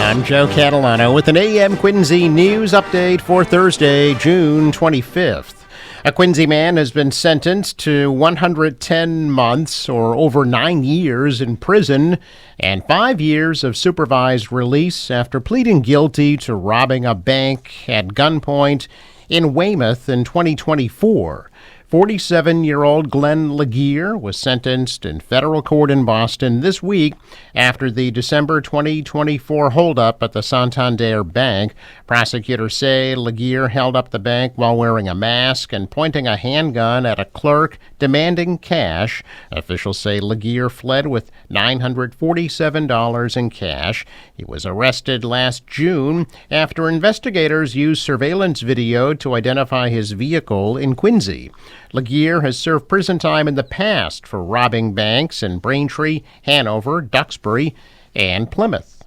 I'm Joe Catalano with an AM Quincy news update for Thursday, June 25th. A Quincy man has been sentenced to 110 months or over 9 years in prison and 5 years of supervised release after pleading guilty to robbing a bank at gunpoint in Weymouth in 2024. 47-year-old Glenn Laguerre was sentenced in federal court in Boston this week after the December 2024 holdup at the Santander Bank. Prosecutors say Laguerre held up the bank while wearing a mask and pointing a handgun at a clerk demanding cash. Officials say Laguerre fled with $947 in cash. He was arrested last June after investigators used surveillance video to identify his vehicle in Quincy. Laguerre has served prison time in the past for robbing banks in Braintree, Hanover, Duxbury, and Plymouth.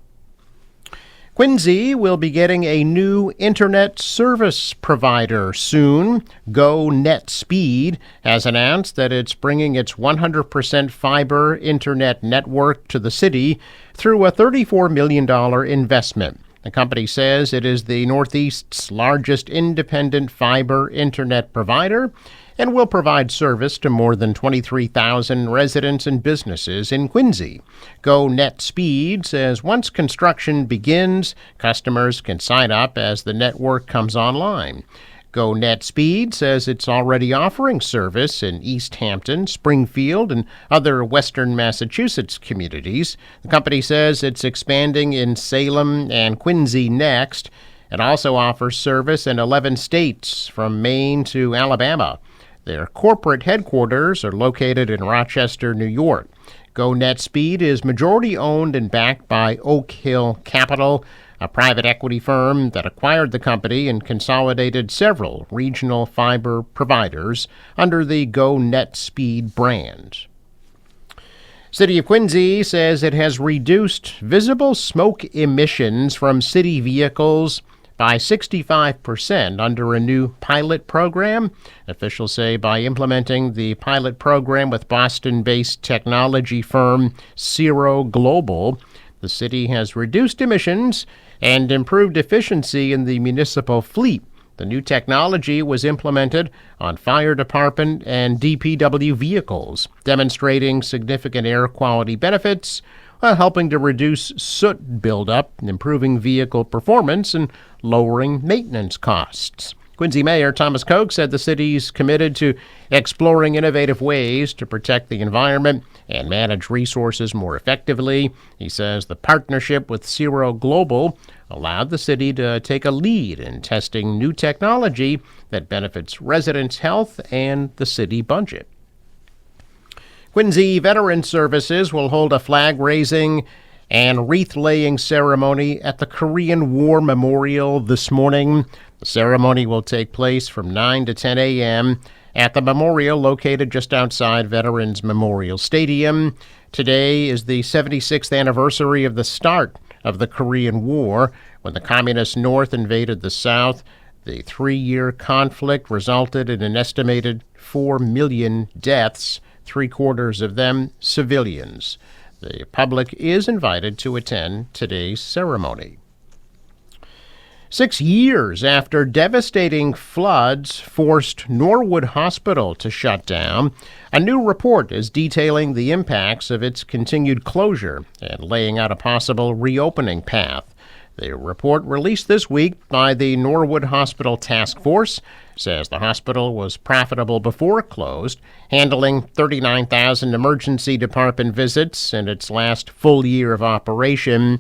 Quincy will be getting a new internet service provider soon. GoNetSpeed has announced that it's bringing its 100% fiber internet network to the city through a $34 million investment. The company says it is the Northeast's largest independent fiber internet provider and will provide service to more than 23,000 residents and businesses in Quincy. GoNetSpeed says once construction begins, customers can sign up as the network comes online. GoNetSpeed says it's already offering service in East Hampton, Springfield, and other western Massachusetts communities. The company says it's expanding in Salem and Quincy next. It also offers service in 11 states from Maine to Alabama. Their corporate headquarters are located in Rochester, New York. GoNetSpeed is majority owned and backed by Oak Hill Capital, a private equity firm that acquired the company and consolidated several regional fiber providers under the GoNetSpeed brand. City of Quincy says it has reduced visible smoke emissions from city vehicles by 65% under a new pilot program. Officials say by implementing the pilot program with Boston-based technology firm Zero Global, the city has reduced emissions and improved efficiency in the municipal fleet. The new technology was implemented on fire department and DPW vehicles, demonstrating significant air quality benefits while helping to reduce soot buildup, improving vehicle performance, and lowering maintenance costs. Quincy Mayor Thomas Koch said the city's committed to exploring innovative ways to protect the environment and manage resources more effectively. He says the partnership with Zero Global allowed the city to take a lead in testing new technology that benefits residents' health and the city budget. Quincy Veteran Services will hold a flag-raising and wreath-laying ceremony at the Korean War Memorial this morning. The ceremony will take place from 9 to 10 a.m. at the memorial located just outside Veterans Memorial Stadium. Today is the 76th anniversary of the start of the Korean War, when the Communist North invaded the South. The 3-year conflict resulted in an estimated 4 million deaths, 3/4 of them civilians. The public is invited to attend today's ceremony. 6 years after devastating floods forced Norwood Hospital to shut down, a new report is detailing the impacts of its continued closure and laying out a possible reopening path. The report released this week by the Norwood Hospital Task Force says the hospital was profitable before it closed, handling 39,000 emergency department visits in its last full year of operation.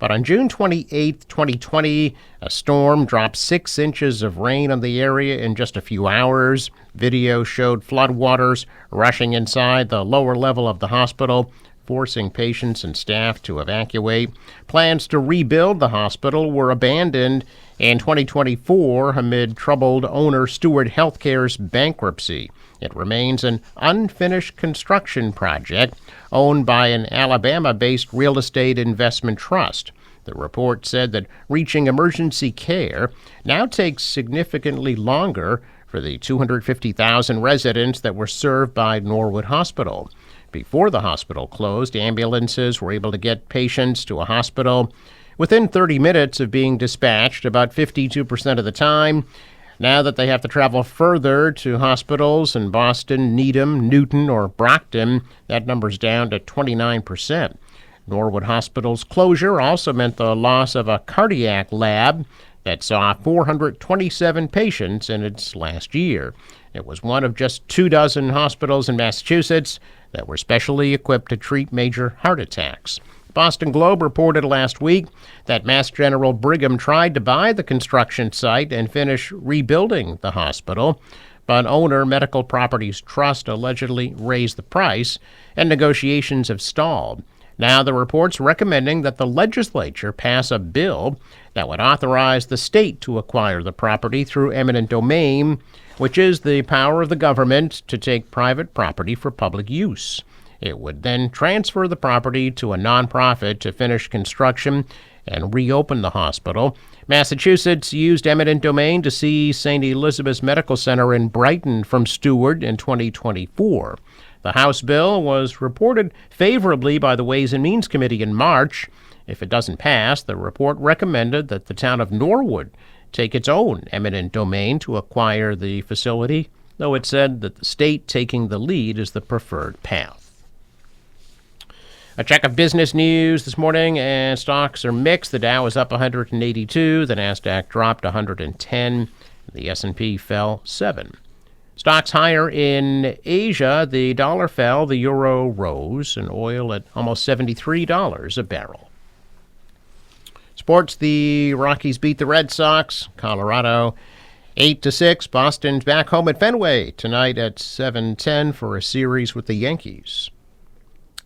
But on June 28, 2020, a storm dropped 6 inches of rain on the area in just a few hours. Video showed floodwaters rushing inside the lower level of the hospital, forcing patients and staff to evacuate. Plans to rebuild the hospital were abandoned in 2024 amid troubled owner Steward Healthcare's bankruptcy. It remains an unfinished construction project owned by an Alabama-based real estate investment trust. The report said that reaching emergency care now takes significantly longer for the 250,000 residents that were served by Norwood Hospital. Before the hospital closed, ambulances were able to get patients to a hospital within 30 minutes of being dispatched about 52% of the time. Now that they have to travel further to hospitals in Boston, Needham, Newton, or Brockton, that number's down to 29%. Norwood Hospital's closure also meant the loss of a cardiac lab that saw 427 patients in its last year. It was one of just 24 hospitals in Massachusetts that were specially equipped to treat major heart attacks. Boston Globe reported last week that Mass General Brigham tried to buy the construction site and finish rebuilding the hospital, but owner Medical Properties Trust allegedly raised the price, and negotiations have stalled. Now the report's recommending that the legislature pass a bill that would authorize the state to acquire the property through eminent domain, which is the power of the government to take private property for public use. It would then transfer the property to a nonprofit to finish construction and reopen the hospital. Massachusetts used eminent domain to seize St. Elizabeth's Medical Center in Brighton from Steward in 2024. The House bill was reported favorably by the Ways and Means Committee in March. If it doesn't pass, the report recommended that the town of Norwood take its own eminent domain to acquire the facility, though it said that the state taking the lead is the preferred path. A check of business news this morning, and stocks are mixed. The Dow is up 182, the Nasdaq dropped 110, the S&P fell 7. Stocks higher in Asia. The dollar fell, the euro rose, and oil at almost $73 a barrel. Sports, the Rockies beat the Red Sox. Colorado 8-6. Boston's back home at Fenway tonight at 7:10 for a series with the Yankees.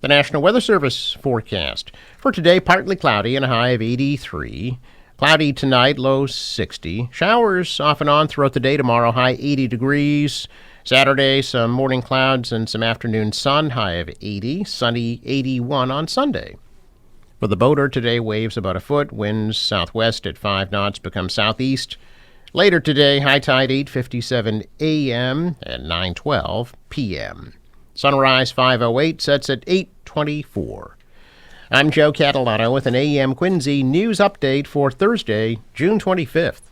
The National Weather Service forecast. For today, partly cloudy and a high of 83. Cloudy tonight, low 60. Showers off and on throughout the day tomorrow, high 80 degrees. Saturday, some morning clouds and some afternoon sun, high of 80. Sunny 81 on Sunday. For the boater, today waves about a foot. Winds southwest at 5 knots become southeast. Later today, high tide 8:57 a.m. and 9:12 p.m. Sunrise 5:08, sets at 8:24. I'm Joe Catalano with an AM Quincy news update for Thursday, June 25th.